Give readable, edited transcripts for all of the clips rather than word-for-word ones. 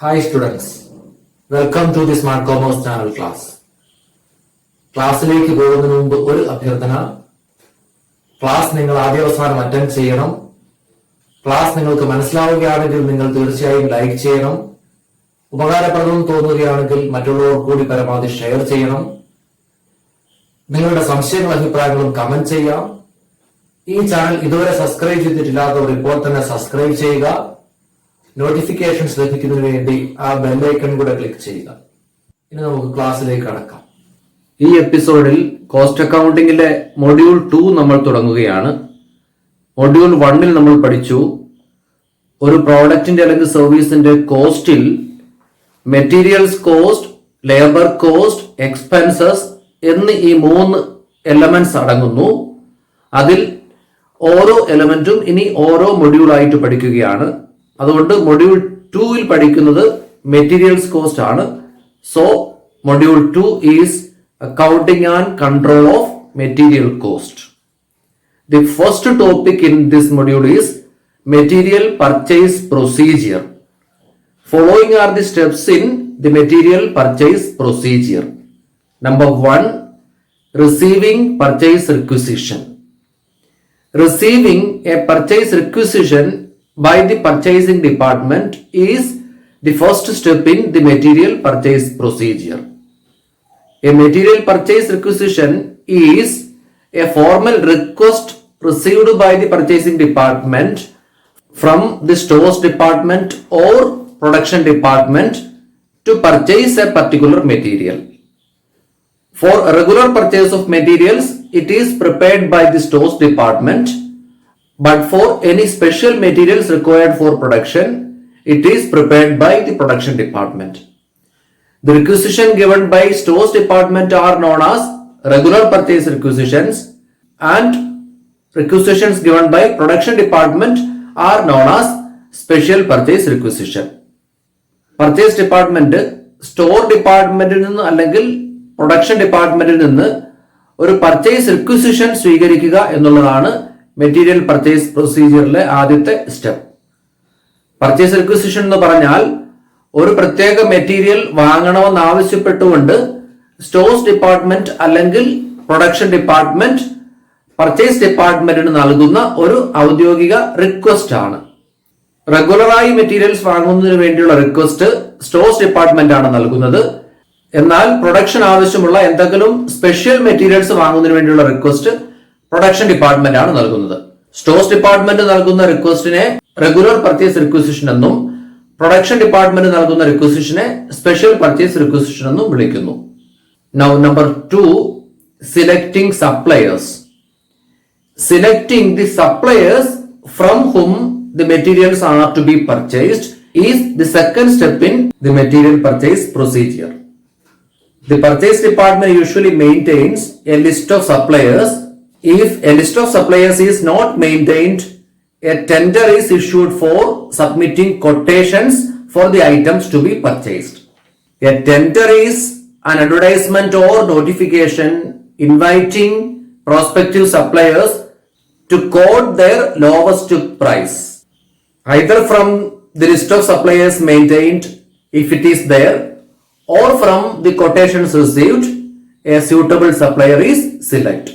Hi students, welcome to the Smart Commerce channel class. ക്ലാസ്സിലേക്ക് പോകുന്നതിന് മുമ്പ് ഒരു അഭ്യർത്ഥന. ക്ലാസ് നിങ്ങൾ ആദ്യാവസാനം അറ്റൻഡ് ചെയ്യണം. ക്ലാസ് നിങ്ങൾക്ക് മനസ്സിലാവുകയാണെങ്കിൽ നിങ്ങൾ തീർച്ചയായും ലൈക്ക് ചെയ്യണം. ഉപകാരപ്രദം തോന്നുകയാണെങ്കിൽ മറ്റുള്ളവർ കൂടി പരമാവധി ഷെയർ ചെയ്യണം. നിങ്ങളുടെ സംശയങ്ങളും അഭിപ്രായങ്ങളും കമന്റ് ചെയ്യാം. ഈ ചാനൽ ഇതുവരെ സബ്സ്ക്രൈബ് ചെയ്തിട്ടില്ലാത്തവർ ഇപ്പോൾ തന്നെ സബ്സ്ക്രൈബ് ചെയ്യുക. നോട്ടിഫിക്കേഷൻസ് ലഭിക്കുന്നതിന് വേണ്ടി ആ ബെല്ലൈക്കൺ കൂടെ ക്ലിക്ക് ചെയ്യുക. ഇനി നമുക്ക് ക്ലാസ്സിലേക്ക് കടക്കാം. ഈ എപ്പിസോഡിൽ കോസ്റ്റ് അക്കൗണ്ടിങ്ങിലെ മൊഡ്യൂൾ 2 നമ്മൾ തുടങ്ങുകയാണ്. മൊഡ്യൂൾ 1 നമ്മൾ പഠിച്ചു ഒരു പ്രോഡക്റ്റിന്റെ അല്ലെങ്കിൽ സർവീസിന്റെ കോസ്റ്റിൽ materials cost, labour cost, expenses എന്നീ ഈ 3 എലമെന്റ്സ് അടങ്ങുന്നു. അതിൽ ഓരോ എലമെന്റും ഇനി ഓരോ മൊഡ്യൂളായിട്ട് പഠിക്കുകയാണ്. അതുകൊണ്ട് മൊഡ്യൂൾ 2 പഠിക്കുന്നത് മെറ്റീരിയൽസ് കോസ്റ്റ് ആണ്. So module 2 is accounting and control of material cost. The first topic in this module is material purchase procedure. Following are the steps in the material purchase procedure. Number 1, receiving purchase requisition. Receiving a purchase requisition by the purchasing department is the first step in the material purchase procedure. A material purchase requisition is a formal request received by the purchasing department from the stores department or production department to purchase a particular material. For a regular purchase of materials, it is prepared by the stores department, but for any special materials required for production, it is prepared by the production department. The requisition given by stores department are known as regular purchase requisitions, and requisitions given by production department are known as special purchase requisition. Purchase department store departmentil നിന്ന് അല്ലെങ്കിൽ production ഡിപ്പാർട്ട്മെന്റിൽ നിന്ന് ഒരു purchase റിക്വിസിഷൻ സ്വീകരിക്കുക എന്നുള്ളതാണ് material purchase പ്രൊസീജിയറിലെ ആദ്യത്തെ step. Purchase റിക്വിസിഷൻ എന്ന് പറഞ്ഞാൽ ഒരു പ്രത്യേക മെറ്റീരിയൽ വാങ്ങണമെന്ന് ആവശ്യപ്പെട്ടുകൊണ്ട് സ്റ്റോഴ്സ് ഡിപ്പാർട്ട്മെന്റ് അല്ലെങ്കിൽ പ്രൊഡക്ഷൻ ഡിപ്പാർട്ട്മെന്റ് പർച്ചേസ് ഡിപ്പാർട്ട്മെന്റിന് നൽകുന്ന ഒരു ഔദ്യോഗിക റിക്വസ്റ്റ് ആണ്. റെഗുലറായി മെറ്റീരിയൽസ് വാങ്ങുന്നതിന് വേണ്ടിയുള്ള റിക്വസ്റ്റ് സ്റ്റോഴ്സ് ഡിപ്പാർട്ട്മെന്റ് ആണ് നൽകുന്നത്. എന്നാൽ പ്രൊഡക്ഷൻ ആവശ്യമുള്ള എന്തെങ്കിലും സ്പെഷ്യൽ മെറ്റീരിയൽസ് വാങ്ങുന്നതിന് വേണ്ടിയുള്ള റിക്വസ്റ്റ് പ്രൊഡക്ഷൻ ഡിപ്പാർട്ട്മെന്റ് ആണ് നൽകുന്നത്. സ്റ്റോഴ്സ് ഡിപ്പാർട്ട്മെന്റ് നൽകുന്ന റിക്വസ്റ്റിനെ റെഗുലർ പർച്ചേസ് റിക്വസിഷൻ എന്നും പ്രൊഡക്ഷൻ ഡിപ്പാർട്ട്മെന്റ് നൽകുന്ന റിക്വസിഷനെ സ്പെഷ്യൽ പർച്ചേസ് റിക്വസിഷൻ എന്നും വിളിക്കുന്നു. Now number 2, selecting suppliers. Selecting the suppliers from whom the materials are to be purchased is the second step in the material purchase procedure. The purchase department usually maintains a list of suppliers. If a list of suppliers is not maintained, a tender is issued for submitting quotations for the items to be purchased. A tender is an advertisement or notification inviting prospective suppliers to quote their lowest price, either from the list of suppliers maintained if it is there, or from the quotations received. A suitable supplier is selected.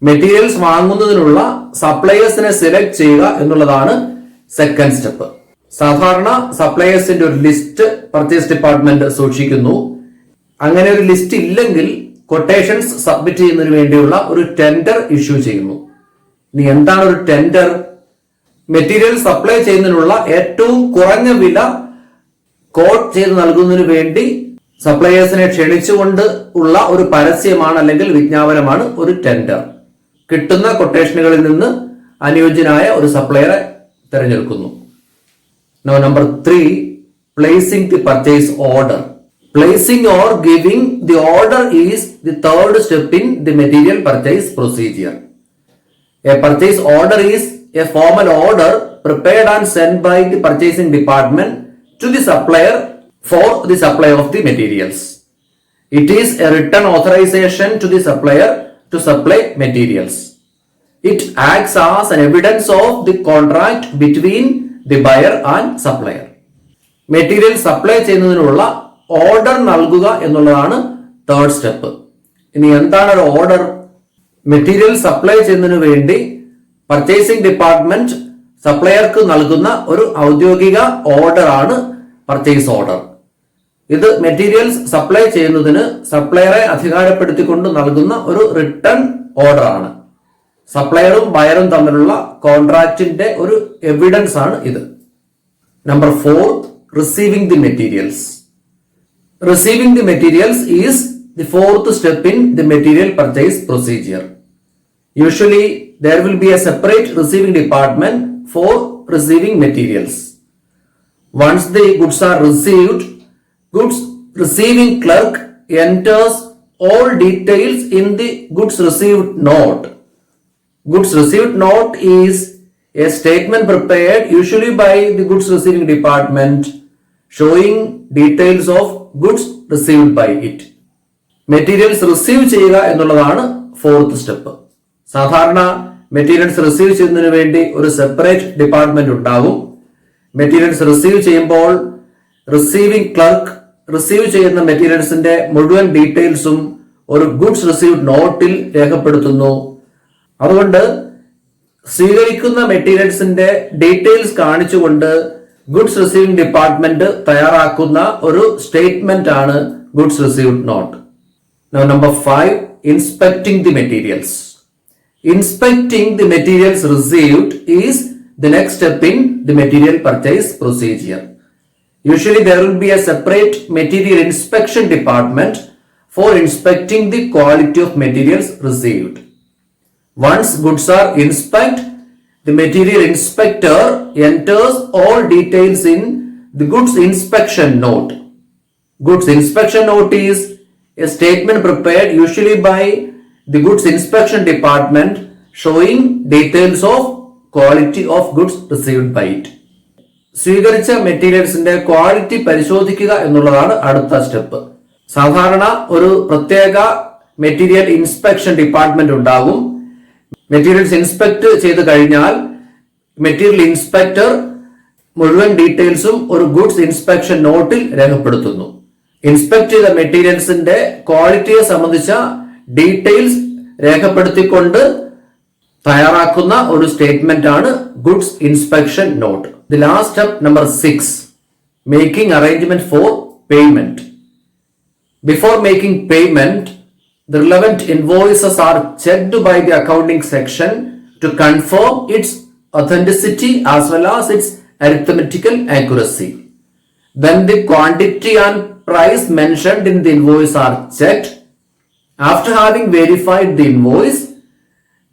Materials വാങ്ങുന്നതിനുള്ള സപ്ലയേഴ്സിനെ select ചെയ്യുക എന്നുള്ളതാണ് second step. സാധാരണ സപ്ലയേഴ്സിന്റെ ഒരു list purchase department സൂക്ഷിക്കുന്നു. അങ്ങനെ ഒരു list ഇല്ലെങ്കിൽ കൊട്ടേഷൻസ് സബ്മിറ്റ് ചെയ്യുന്നതിന് വേണ്ടിയുള്ള ഒരു ടെൻഡർ ഇഷ്യൂ ചെയ്യുന്നു. ഇനി എന്താണ് ഒരു ടെൻഡർ? മെറ്റീരിയൽ സപ്ലൈ ചെയ്യുന്നതിനുള്ള ഏറ്റവും കുറഞ്ഞ വില കോട്ട് ചെയ്ത് നൽകുന്നതിന് വേണ്ടി സപ്ലയേഴ്സിനെ ക്ഷണിച്ചുകൊണ്ട് ഉള്ള ഒരു പരസ്യമാണ് അല്ലെങ്കിൽ വിജ്ഞാപനമാണ് ഒരു ടെൻഡർ. കിട്ടുന്ന കൊട്ടേഷനുകളിൽ നിന്ന് അനുയോജ്യനായ ഒരു സപ്ലയറെ തിരഞ്ഞെടുക്കുന്നു. Now number 3, placing the purchase order. Placing or giving the order is the third step in the material purchase procedure. A purchase order is a formal order prepared and sent by the purchasing department to the supplier for the supply of the materials. It is a written authorization to the supplier to supply materials. It acts as an evidence of the contract between the buyer and supplier. Material supply ചെയ്യുന്നതിനുള്ള order നൽകുക എന്നുള്ളതാണ് third step. ഇനി എന്താണ് ഒരു order? Material supply ചെയ്യുന്നതിന് വേണ്ടി purchasing department സപ്ലയർക്ക് നൽകുന്ന ഒരു ഔദ്യോഗിക ഓർഡർ ആണ് പർച്ചേസ് ഓർഡർ. ഇത് മെറ്റീരിയൽസ് സപ്ലൈ ചെയ്യുന്നതിന് സപ്ലയറെ അധികാരപ്പെടുത്തിക്കൊണ്ട് നൽകുന്ന ഒരു റിട്ടേൺ ഓർഡർ ആണ്. സപ്ലയറും ബയറും തമ്മിലുള്ള കോൺട്രാക്റ്റിന്റെ ഒരു എവിഡൻസ് ആണ് ഇത്. Number 4, receiving the materials. Receiving the materials is the fourth step in the material purchase procedure. Usually there will be a separate receiving department for receiving materials. Once the goods are received, goods receiving clerk enters all details in the goods received note. Goods received note is a statement prepared usually by the goods receiving department showing details of goods received by it. Materials receive ചെയ്യുക എന്നുള്ളതാണ് fourth step. സാധാരണ materials receive ചെയ്യുന്നതിന് വേണ്ടി ഒരു separate department ഉണ്ടാകും. Materials receive ചെയ്യുമ്പോൾ receiving clerk receive ചെയ്യുന്ന മെറ്റീരിയൽസിന്റെ മുഴുവൻ ഡീറ്റെയിൽസും ഒരു ഗുഡ്സ് റിസീവ്ഡ് നോട്ടിൽ രേഖപ്പെടുത്തുന്നു. അതുകൊണ്ട് സ്വീകരിക്കുന്ന മെറ്റീരിയൽസിന്റെ ഡീറ്റെയിൽസ് കാണിച്ചുകൊണ്ട് ഗുഡ്സ് റിസീവിംഗ് ഡിപ്പാർട്ട്മെന്റ് തയ്യാറാക്കുന്ന ഒരു സ്റ്റേറ്റ്മെന്റ് ആണ് goods received note. Number 5, inspecting the materials. Inspecting the materials received is the next step in the material purchase procedure. Usually there will be a separate material inspection department for inspecting the quality of materials received. Once goods are inspected, the material inspector enters all details in the goods inspection note. Goods inspection note is a statement prepared usually by the goods inspection department showing details of quality of goods received by it. സ്വീകരിച്ച മെറ്റീരിയൽസിന്റെ quality പരിശോധിക്കുക എന്നുള്ളതാണ് അടുത്ത step. സാധാരണ ഒരു പ്രത്യേക material inspection department ഉണ്ടാകും. Materials inspect ചെയ്ത് കഴിഞ്ഞാൽ മെറ്റീരിയൽ ഇൻസ്പെക്ടർ മുഴുവൻ ഡീറ്റെയിൽസും ഒരു ഗുഡ്സ് ഇൻസ്പെക്ഷൻ നോട്ടിൽ രേഖപ്പെടുത്തുന്നു. ഇൻസ്പെക്ട് ചെയ്ത മെറ്റീരിയൽസിന്റെ ക്വാളിറ്റിയെ സംബന്ധിച്ച ഡീറ്റെയിൽസ് രേഖപ്പെടുത്തിക്കൊണ്ട് തയ്യാറാക്കുന്ന ഒരു സ്റ്റേറ്റ്മെന്റ് ആണ് goods inspection note. The last step number 6, making arrangement for payment. Before making payment, the relevant invoices are checked by the accounting section to confirm its authenticity as well as its arithmetical accuracy. When the quantity and price mentioned in the invoice are checked, after having verified the invoice,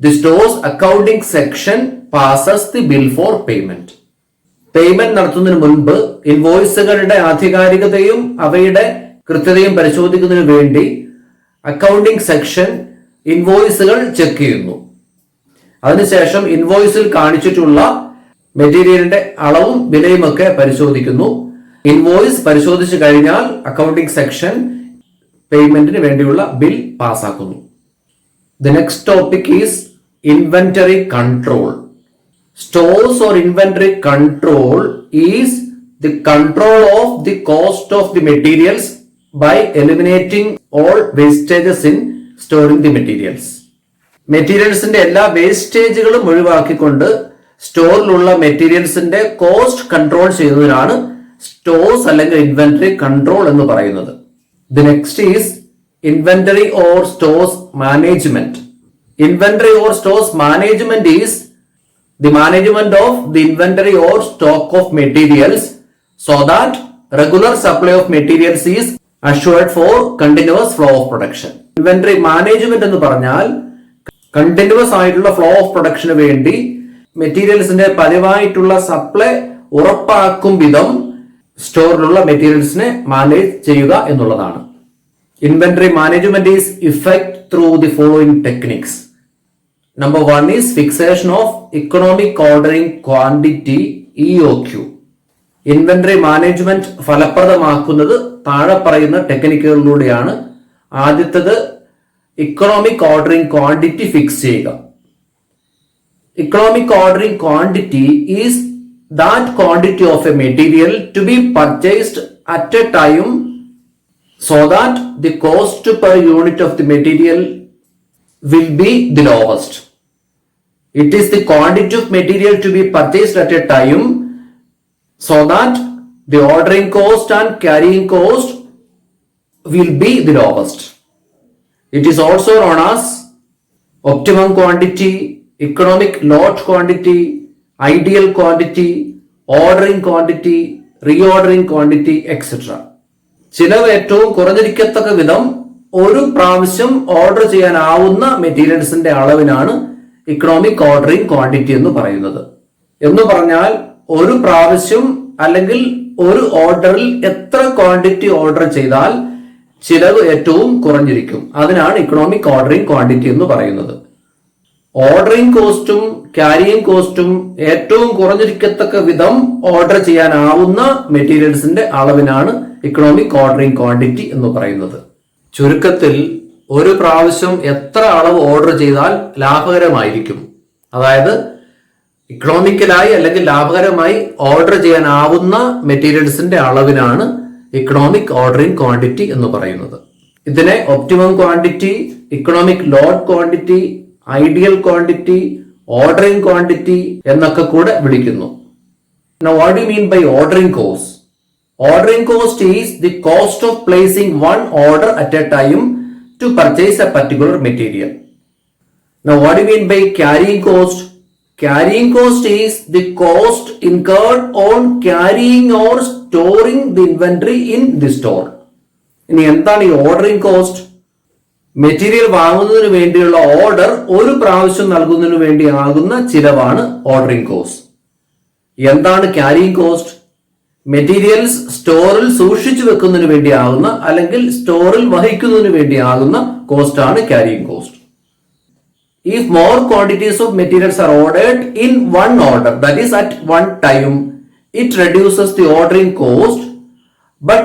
the store's accounting section passes the bill for payment. Payment നടത്തുന്നതിന് മുൻപ് ഇൻവോയ്സുകളുടെ ആധികാരികതയും അവയുടെ കൃത്യതയും പരിശോധിക്കുന്നതിന് വേണ്ടി accounting section ഇൻവോയ്സുകൾ check ചെയ്യുന്നു. അതിനുശേഷം ഇൻവോയ്സിൽ കാണിച്ചിട്ടുള്ള മെറ്റീരിയലിന്റെ അളവും വിലയും ഒക്കെ പരിശോധിക്കുന്നു. ഇൻവോയ്സ് പരിശോധിച്ചു കഴിഞ്ഞാൽ അക്കൗണ്ടിംഗ് സെക്ഷൻ പേയ്മെന്റിന് വേണ്ടിയുള്ള bill പാസ്സാക്കുന്നു. The next topic is inventory control. Stores or inventory control is the control of the cost of the materials by eliminating all wastages in storing the materials. മെറ്റീരിയൽസിന്റെ എല്ലാ വേസ്റ്റേജുകളും ഒഴിവാക്കിക്കൊണ്ട് സ്റ്റോറിലുള്ള മെറ്റീരിയൽസിന്റെ cost control ചെയ്യുന്നതിനാണ് stores അല്ലെങ്കിൽ inventory control എന്ന് പറയുന്നത്. The next is inventory or stores management. Inventory or stores management is the management of the inventory or stock of materials so that regular supply of materials is assured for continuous flow of production. Inventory management എന്ന് പറഞ്ഞാൽ continuous ആയിട്ടുള്ള flow of production വേണ്ടി മെറ്റീരിയൽസിന്റെ പതിവായിട്ടുള്ള supply ഉറപ്പാക്കും വിധം സ്റ്റോറിലുള്ള മെറ്റീരിയൽസിനെ manage ചെയ്യുക എന്നുള്ളതാണ്. Inventory management is effect through the following techniques. Number 1 is fixation of economic ordering quantity EOQ. Inventory management ഫലപ്രദമാക്കുന്നത് താഴെ പറയുന്ന ടെക്നിക്കുകളിലൂടെയാണ്. ആദ്യത്തേത് ഇക്കണോമിക് ഓർഡറിംഗ് ക്വാണ്ടിറ്റി ഫിക്സ് ചെയ്യുക. Economic ordering quantity is that quantity of a material to be purchased at a time so that the cost per unit of the material will be the lowest. It is the quantity of material to be purchased at a time so that the ordering cost and carrying cost will be the lowest. It is also known as optimum quantity, economic lot quantity, ideal quantity, ordering quantity, reordering quantity, etc. ചിലവ് ഏറ്റവും കുറഞ്ഞിരിക്കത്തക്ക വിധം ഒരു പ്രാവശ്യം order ചെയ്യാനാവുന്ന മെറ്റീരിയൽസിന്റെ അളവിനാണ് economic ordering quantity എന്ന് പറയുന്നത്. എന്ന് പറഞ്ഞാൽ ഒരു പ്രാവശ്യം അല്ലെങ്കിൽ ഒരു ഓർഡറിൽ എത്ര ക്വാണ്ടിറ്റി ഓർഡർ ചെയ്താൽ ചിലവ് ഏറ്റവും കുറഞ്ഞിരിക്കും, അതിനാണ് ഇക്കണോമിക് ഓർഡറിംഗ് ക്വാണ്ടിറ്റി എന്ന് പറയുന്നത്. ഓർഡറിംഗ് കോസ്റ്റും ക്യാരിയിങ് കോസ്റ്റും ഏറ്റവും കുറഞ്ഞിരിക്കത്തക്ക വിധം ഓർഡർ ചെയ്യാനാവുന്ന മെറ്റീരിയൽസിന്റെ അളവിനാണ് ഇക്കണോമിക് ഓർഡറിംഗ് ക്വാണ്ടിറ്റി എന്ന് പറയുന്നത്. ചുരുക്കത്തിൽ ഒരു പ്രാവശ്യം എത്ര അളവ് ഓർഡർ ചെയ്താൽ ലാഭകരമായിരിക്കും, അതായത് ഇക്കണോമിക്കലായി അല്ലെങ്കിൽ ലാഭകരമായി ഓർഡർ ചെയ്യാനാവുന്ന മെറ്റീരിയൽസിന്റെ അളവിനാണ് ഇക്കണോമിക് ഓർഡറിംഗ് ക്വാണ്ടിറ്റി എന്ന് പറയുന്നത്. ഇതിനെ optimum quantity, economic lot quantity, ideal quantity, ordering quantity എന്നൊക്കെ കൂടെ വിളിക്കുന്നു. Now what do you mean by ordering cost? Ordering cost is the cost of placing one order at a time to purchase a particular material. Now what do you mean by carrying cost? Carrying cost is the cost incurred on carrying or storing the inventory in the store. ഇനി എന്താണ് ഈ ordering cost? Material വാങ്ങുന്നതിന് വേണ്ടിയുള്ള order ഒരു പ്രാവശ്യം നൽകുന്നതിന് വേണ്ടി ആകുന്ന ചിലവാണ് ഓർഡറിംഗ് കോസ്റ്റ്. എന്താണ് ക്യാരിയിങ് കോസ്റ്റ്? മെറ്റീരിയൽസ് സ്റ്റോറിൽ സൂക്ഷിച്ചു വെക്കുന്നതിന് വേണ്ടി ആകുന്ന അല്ലെങ്കിൽ സ്റ്റോറിൽ വഹിക്കുന്നതിന് വേണ്ടി ആകുന്ന കോസ്റ്റ് ആണ് carrying cost. If more quantities of materials are ordered in one order, that is at one time, it reduces the ordering cost. But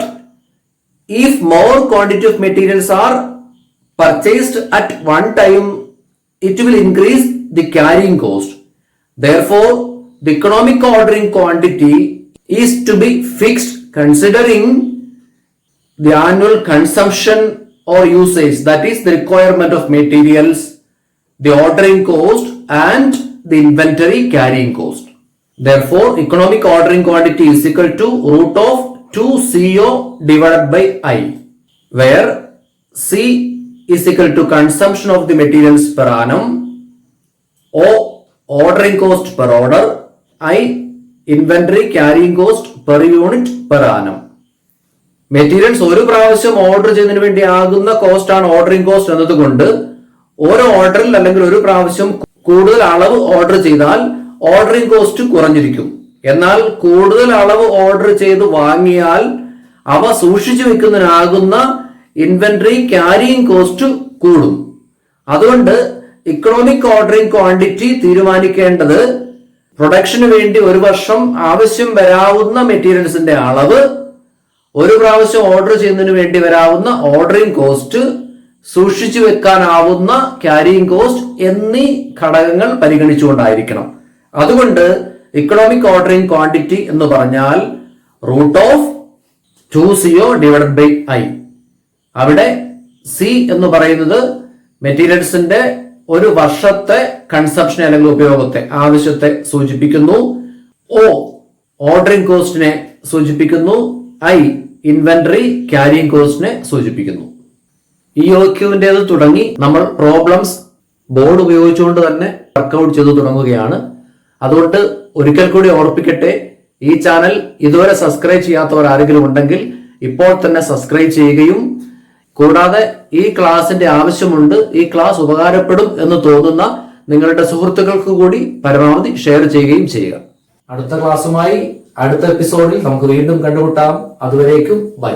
if more quantity of materials are purchased at one time, it will increase the carrying cost. Therefore, the economic ordering quantity is to be fixed considering the annual consumption or usage, that is the requirement of materials, the ordering cost and the inventory carrying cost. Therefore, economic ordering quantity is equal to root of 2CO divided by I, where C is equal to consumption of the materials per annum, O ordering cost per order, I inventory carrying cost per unit per annum. Materials ഒരു പ്രാവശ്യം order ചെയ്യുന്നതിന് വേണ്ടി ആകുന്ന cost ആണ് ordering cost എന്നതുകൊണ്ട് ഓരോ ഓർഡറിൽ അല്ലെങ്കിൽ ഒരു പ്രാവശ്യം കൂടുതൽ അളവ് ഓർഡർ ചെയ്താൽ ഓർഡറിംഗ് കോസ്റ്റ് കുറഞ്ഞിരിക്കും. എന്നാൽ കൂടുതൽ അളവ് ഓർഡർ ചെയ്ത് വാങ്ങിയാൽ അവ സൂക്ഷിച്ചു വെക്കുന്നതിനാകുന്ന ഇൻവെന്ററി ക്യാരിയിങ് കോസ്റ്റ് കൂടും. അതുകൊണ്ട് ഇക്കണോമിക് ഓർഡറിംഗ് ക്വാണ്ടിറ്റി തീരുമാനിക്കേണ്ടത് പ്രൊഡക്ഷന് വേണ്ടി ഒരു വർഷം ആവശ്യം വരാവുന്ന മെറ്റീരിയൽസിന്റെ അളവ്, ഒരു പ്രാവശ്യം ഓർഡർ ചെയ്യുന്നതിന് വേണ്ടി വരാവുന്ന ഓർഡറിംഗ് കോസ്റ്റ്, സൂക്ഷിച്ചു വെക്കാനാവുന്ന ക്യാരിയിങ് കോസ്റ്റ് എന്നീ ഘടകങ്ങൾ പരിഗണിച്ചുകൊണ്ടായിരിക്കണം. അതുകൊണ്ട് ഇക്കണോമിക് ഓർഡറിംഗ് ക്വാണ്ടിറ്റി എന്ന് പറഞ്ഞാൽ root of 2CO divided by I. അവിടെ C എന്ന് പറയുന്നത് മെറ്റീരിയൽസിന്റെ ഒരു വർഷത്തെ കൺസംപ്ഷൻ അല്ലെങ്കിൽ ഉപയോഗത്തെ, ആവശ്യത്തെ സൂചിപ്പിക്കുന്നു. O ഓർഡറിംഗ് കോസ്റ്റിനെ സൂചിപ്പിക്കുന്നു. I ഇൻവെന്ററി ക്യാരിയിങ് കോസ്റ്റിനെ സൂചിപ്പിക്കുന്നു. EOQവിൻ്റെത് തുടങ്ങി നമ്മൾ പ്രോബ്ലംസ് ബോർഡ് ഉപയോഗിച്ചുകൊണ്ട് തന്നെ വർക്ക്ഔട്ട് ചെയ്ത് തുടങ്ങുകയാണ്. അതുകൊണ്ട് ഒരിക്കൽ കൂടി ഓർപ്പിക്കട്ടെ, ഈ ചാനൽ ഇതുവരെ സബ്സ്ക്രൈബ് ചെയ്യാത്തവർ ആരെങ്കിലും ഉണ്ടെങ്കിൽ ഇപ്പോൾ തന്നെ സബ്സ്ക്രൈബ് ചെയ്യുകയും കൂടാതെ ഈ ക്ലാസിന്റെ ആവശ്യമുണ്ട്, ഈ ക്ലാസ് ഉപകാരപ്പെടും എന്ന് തോന്നുന്ന നിങ്ങളുടെ സുഹൃത്തുക്കൾക്ക് കൂടി പരമാവധി ഷെയർ ചെയ്യുകയും ചെയ്യുക. അടുത്ത ക്ലാസ്സുമായി അടുത്ത എപ്പിസോഡിൽ നമുക്ക് വീണ്ടും കണ്ടുമുട്ടാം. അതുവരേക്കും ബൈ.